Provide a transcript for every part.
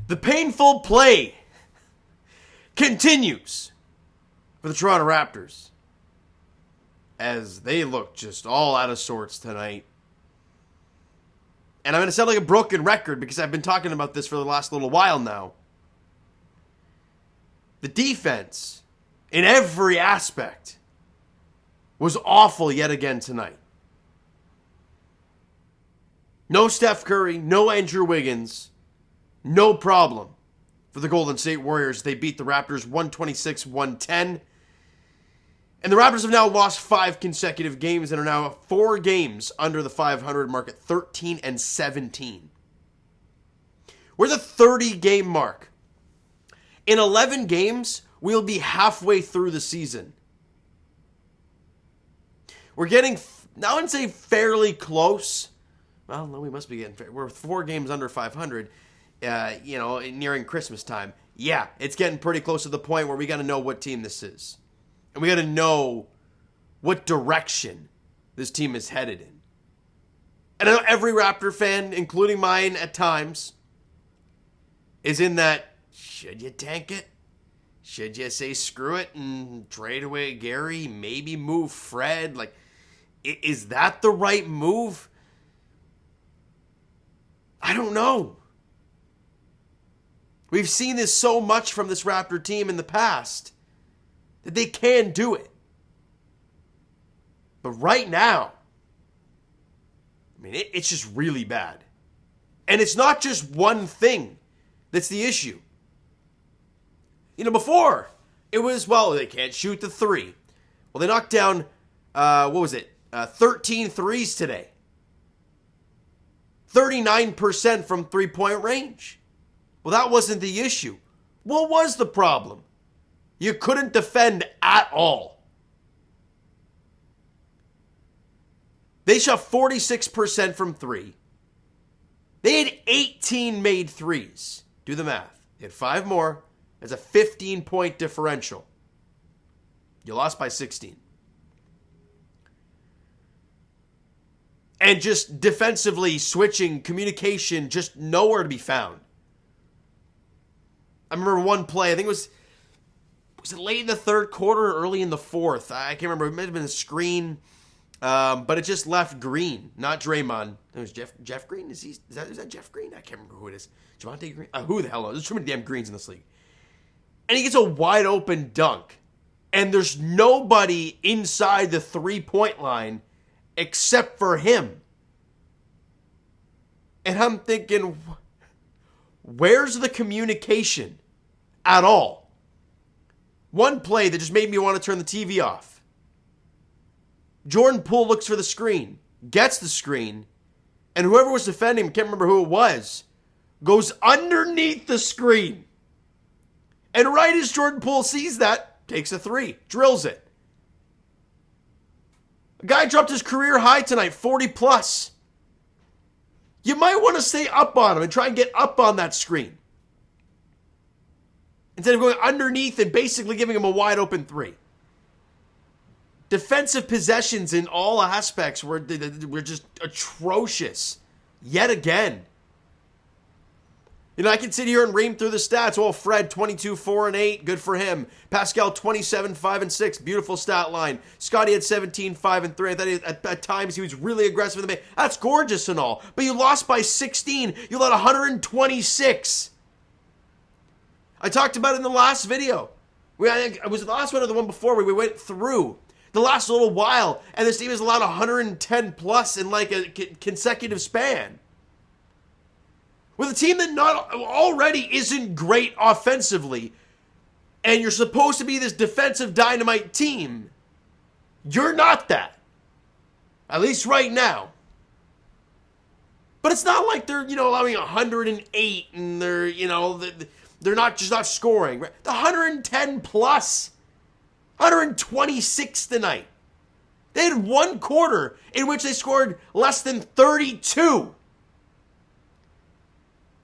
The painful play continues for the Toronto Raptors as they look just all out of sorts tonight. And I'm going to sound like a broken record because I've been talking about this for the last little while now. The defense, in every aspect, was awful yet again tonight. No Steph Curry, no Andrew Wiggins. No problem for the Golden State Warriors. They beat the Raptors 126-110. And the Raptors have now lost 5 consecutive games and are now 4 games under the 500 mark at 13-17. We're the 30-game mark. In 11 games, we'll be halfway through the season. We're getting, I wouldn't say fairly close. Well, no, we must be getting, we're 4 games under 500. Nearing Christmas time. Yeah, it's getting pretty close to the point where we got to know what team this is. And we got to know what direction this team is headed in. And I know every Raptor fan, including mine at times, is in that, should you tank it? Should you say screw it and trade away Gary? Maybe move Fred? Like, is that the right move? I don't know. We've seen this so much from this Raptor team in the past that they can do it. But right now, I mean, it's just really bad. And it's not just one thing that's the issue. Before, it was, they can't shoot the 3. Well, they knocked down, 13 threes today. 39% from three-point range. Well, that wasn't the issue. What was the problem? You couldn't defend at all. They shot 46% from 3. They had 18 made threes. Do the math. They had 5 more. That's a 15-point differential. You lost by 16. And just defensively switching, communication, just nowhere to be found. I remember one play, I think it was it late in the third quarter or early in the fourth? I can't remember. It might have been a screen, but it just left Green, not Draymond. It was Jeff Green? Is that Jeff Green? I can't remember who it is. Javonte Green? Who the hell knows? There's too many damn Greens in this league. And he gets a wide open dunk. And there's nobody inside the 3-point line except for him. And I'm thinking, where's the communication at all? One play that just made me want to turn the TV off. Jordan Poole looks for the screen, gets the screen, and whoever was defending him, can't remember who it was, goes underneath the screen. And right as Jordan Poole sees that, takes a 3, drills it. A guy dropped his career high tonight, 40 plus. You might want to stay up on him and try and get up on that screen. Instead of going underneath and basically giving him a wide open 3. Defensive possessions in all aspects were just atrocious. Yet again. I can sit here and ream through the stats. Well, Fred, 22, 4, and 8. Good for him. Pascal, 27, 5, and 6. Beautiful stat line. Scotty had 17, 5, and 3. I thought at times he was really aggressive in the paint. That's gorgeous and all. But you lost by 16. You let 126. I talked about it in the last video. It was the last one or the one before where we went through the last little while. And this team has allowed 110 plus in like a consecutive span. With a team that not already isn't great offensively, and you're supposed to be this defensive dynamite team, you're not that. At least right now. But it's not like they're, allowing 108 and they're not just not scoring. The 110 plus, 126 tonight. They had one quarter in which they scored less than 32.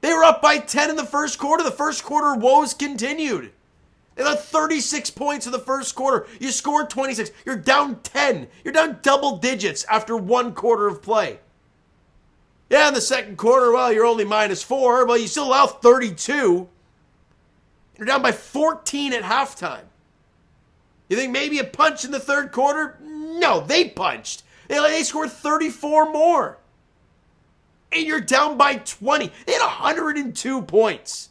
They were up by 10 in the first quarter. The first quarter woes continued. They had 36 points in the first quarter. You scored 26. You're down 10. You're down double digits after one quarter of play. Yeah, in the second quarter, well, you're only -4, but you still allow 32. You're down by 14 at halftime. You think maybe a punch in the third quarter? No, they punched. They scored 34 more. And you're down by 20. They had 102 points.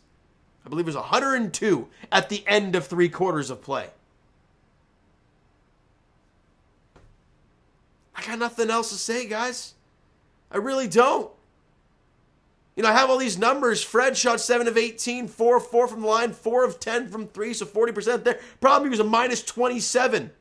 I believe it was 102 at the end of 3 quarters of play. I got nothing else to say, guys. I really don't. You know, I have all these numbers. Fred shot 7 of 18, 4 of 4 from the line, 4 of 10 from 3, so 40% there. Problem, he was a -27.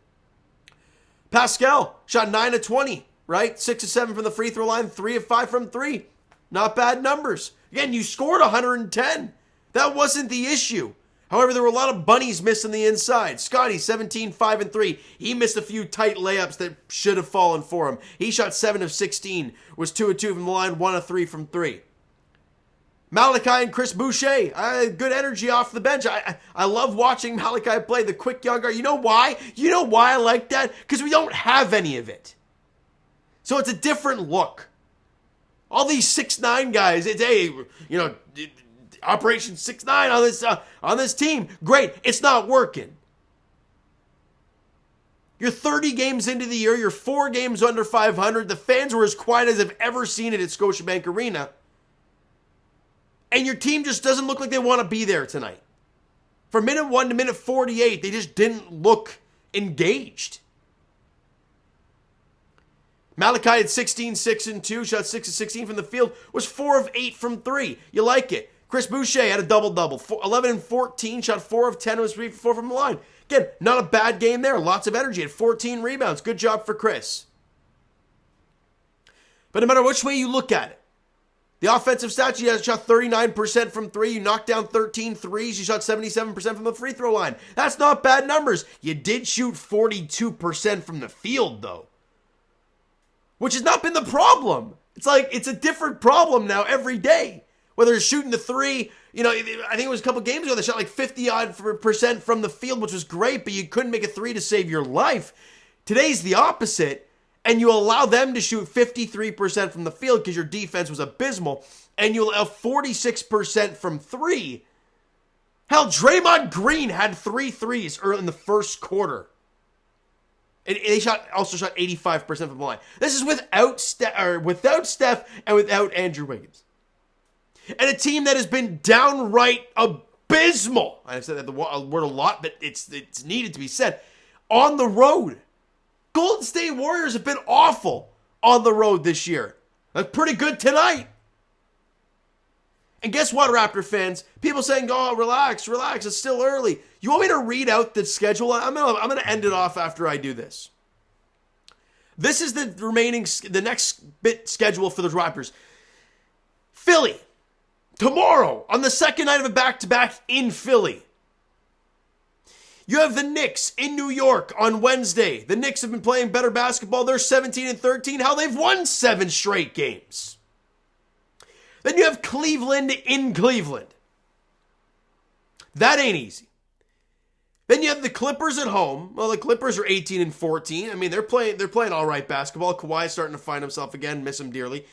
Pascal shot 9 of 20, right? 6 of 7 from the free throw line, 3 of 5 from 3. Not bad numbers. Again, you scored 110. That wasn't the issue. However, there were a lot of bunnies missing the inside. Scotty, 17, 5 and 3. He missed a few tight layups that should have fallen for him. He shot 7 of 16, was 2 of 2 from the line, 1 of 3 from 3. Malachi and Chris Boucher, good energy off the bench. I love watching Malachi play, the quick young guard. You know why? You know why I like that? Because we don't have any of it. So it's a different look. All these 6'9" guys, it's, hey, you know, Operation 6'9" on this team. Great. It's not working. You're 30 games into the year. You're 4 games under 500. The fans were as quiet as I've ever seen it at Scotiabank Arena. And your team just doesn't look like they want to be there tonight. From minute 1 to minute 48, they just didn't look engaged. Malachi had 16, 6 and 2, shot 6 of 16 from the field, was 4 of 8 from 3. You like it. Chris Boucher had a double-double, 11 and 14, shot 4 of 10, was 3 for 4 from the line. Again, not a bad game there. Lots of energy. Had 14 rebounds. Good job for Chris. But no matter which way you look at it, the offensive stats, you shot 39% from 3. You knocked down 13 threes. You shot 77% from the free throw line. That's not bad numbers. You did shoot 42% from the field, though, which has not been the problem. It's like it's a different problem now every day. Whether it's shooting the 3, you know, I think it was a couple games ago, they shot like 50% from the field, which was great, but you couldn't make a 3 to save your life. Today's the opposite. And you allow them to shoot 53% from the field because your defense was abysmal, and you allow 46% from 3. Hell, Draymond Green had 3 threes early in the first quarter. And they also shot 85% from the line. This is without Steph and without Andrew Wiggins. And a team that has been downright abysmal. I've said that word a lot, but it's needed to be said. On the road. Golden State Warriors have been awful on the road this year. That's pretty good tonight. And guess what, Raptor fans? People saying, oh, relax, it's still early. You want me to read out the schedule? I'm gonna end it off after I do this. This is the next bit schedule for the Raptors. Philly, tomorrow, on the second night of a back-to-back in Philly. You have the Knicks in New York on Wednesday. The Knicks have been playing better basketball. They're 17 and 13. How they've won 7 straight games. Then you have Cleveland in Cleveland. That ain't easy. Then you have the Clippers at home. Well, the Clippers are 18 and 14. I mean, they're playing all right basketball. Kawhi's starting to find himself again. Miss him dearly.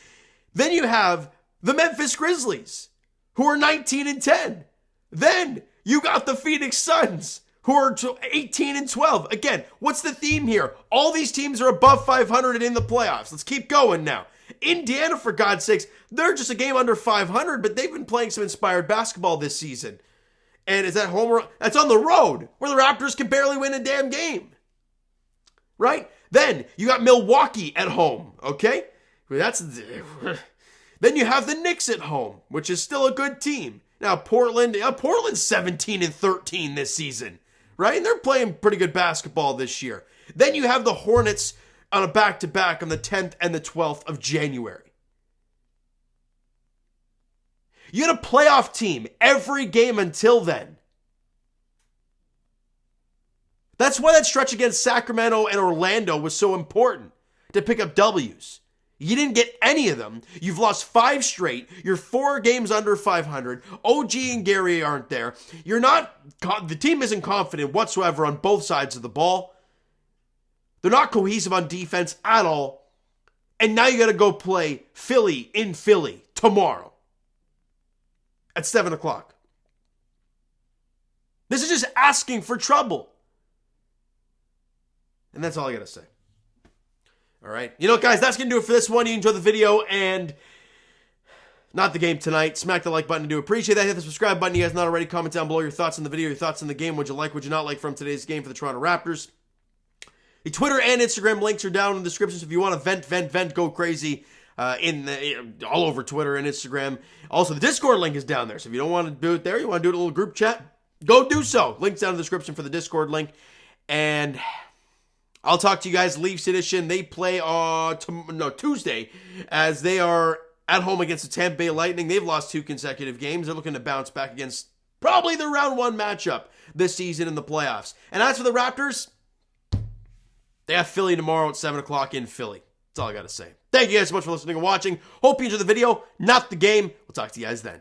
Then you have the Memphis Grizzlies, who are 19 and 10. Then you got the Phoenix Suns, who are 18 and 12. Again, what's the theme here? All these teams are above 500 and in the playoffs. Let's keep going now. Indiana, for God's sakes, they're just a game under 500, but they've been playing some inspired basketball this season. And is that home or that's on the road, where the Raptors can barely win a damn game. Right? Then you got Milwaukee at home, okay? Then you have the Knicks at home, which is still a good team. Now Portland's 17 and 13 this season. Right? And they're playing pretty good basketball this year. Then you have the Hornets on a back-to-back on the 10th and the 12th of January. You had a playoff team every game until then. That's why that stretch against Sacramento and Orlando was so important to pick up W's. You didn't get any of them. You've lost 5 straight. You're 4 games under 500. OG and Gary aren't there. The team isn't confident whatsoever on both sides of the ball. They're not cohesive on defense at all. And now you got to go play Philly in Philly tomorrow at 7 o'clock. This is just asking for trouble. And that's all I got to say. All right. You know, guys, that's going to do it for this one. You enjoyed the video and not the game tonight. Smack the like button. I do appreciate that. Hit the subscribe button. You guys not already. Comment down below your thoughts on the video, your thoughts on the game. Would you like, would you not like from today's game for the Toronto Raptors? The Twitter and Instagram links are down in the description. So if you want to vent, go crazy all over Twitter and Instagram. Also, the Discord link is down there. So if you don't want to do it there, you want to do it in a little group chat, go do so. Links down in the description for the Discord link. And I'll talk to you guys. Leafs edition. They play Tuesday as they are at home against the Tampa Bay Lightning. They've lost 2 consecutive games. They're looking to bounce back against probably the round 1 matchup this season in the playoffs. And as for the Raptors, they have Philly tomorrow at 7 o'clock in Philly. That's all I got to say. Thank you guys so much for listening and watching. Hope you enjoyed the video, not the game. We'll talk to you guys then.